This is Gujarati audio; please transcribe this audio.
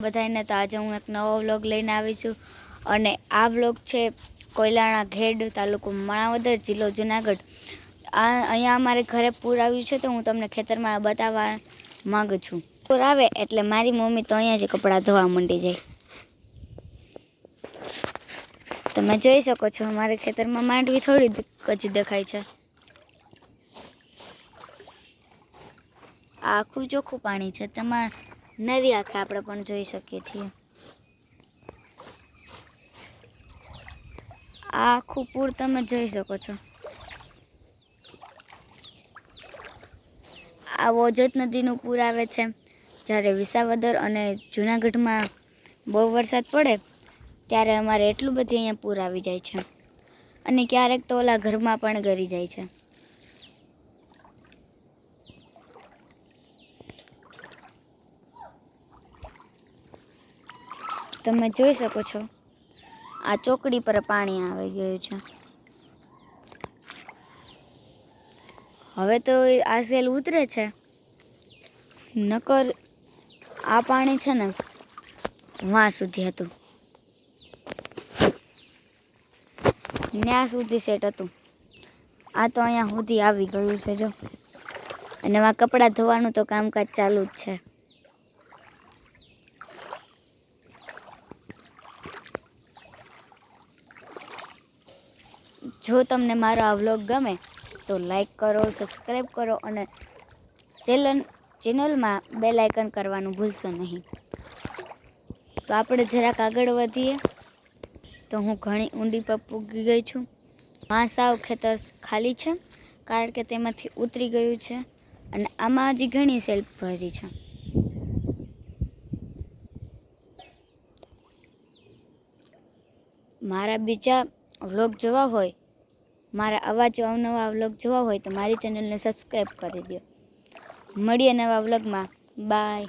બધાને તો આજે હું એક નવો વ્લોગ લઈને આવી છું અને આ વ્લોગ છે કોયલાણા ઘેડ તાલુકો માણાવદર જિલ્લો જુનાગઢ। અહીંયા અમારે ઘરે પૂર આવ્યું છે તો હું તમને ખેતરમાં બતાવવા માંગુ છું। પૂર આવે એટલે મારી મમ્મી તો અહીંયા જ કપડાં ધોવા માંડી જાય। તમે જોઈ શકો છો અમારે ખેતરમાં માંડવી થોડી જ દેખાય છે। આખું ચોખ્ખું પાણી છે, તેમાં નરી આંખે આપણે પણ જોઈ શકીએ છીએ। આ આખું પૂર તમે જોઈ શકો છો। આ ઓજત નદીનું પૂર આવે છે જ્યારે વિસાવદર અને જૂનાગઢમાં બહુ વરસાદ પડે ત્યારે અમારે એટલું બધી અહીંયા પૂર આવી જાય છે અને ક્યારેક તો ઓલા ઘરમાં પણ ગરી જાય છે। તમે જોઈ શકો છો આ ચોકડી પર પાણી આવી ગયું છે। હવે તો આ સેલ ઉતરે છે, નકર આ પાણી છે ને વાં સુધી હતું, ત્યાં સુધી સેટ હતું। આ તો અહીંયા સુધી આવી ગયું છે જો, અને એમાં કપડાં ધોવાનું તો કામકાજ ચાલુ જ છે। જો તમને મારો આ વ્લોગ ગમે તો લાઈક કરો, સબસ્ક્રાઈબ કરો અને ચેનલમાં બેલ આઇકન કરવાનું ભૂલશો નહીં। તો આપણે જરાક આગળ વધીએ તો હું ઘણી ઊંડી પર પૂગી ગઈ છું। માં સાવ ખેતર ખાલી છે કારણ કે તેમાંથી ઉતરી ગયું છે અને આમાં હજી ઘણી સેલ્ફ ભરી છે। મારા બીજા વ્લોગ જોવા હોય, મારા આવા જ અવનવા વ્લોગ જોવા હોય તો મારી ચેનલને સબસ્ક્રાઈબ કરી દો। મળીએ નવા વ્લોગમાં, બાય।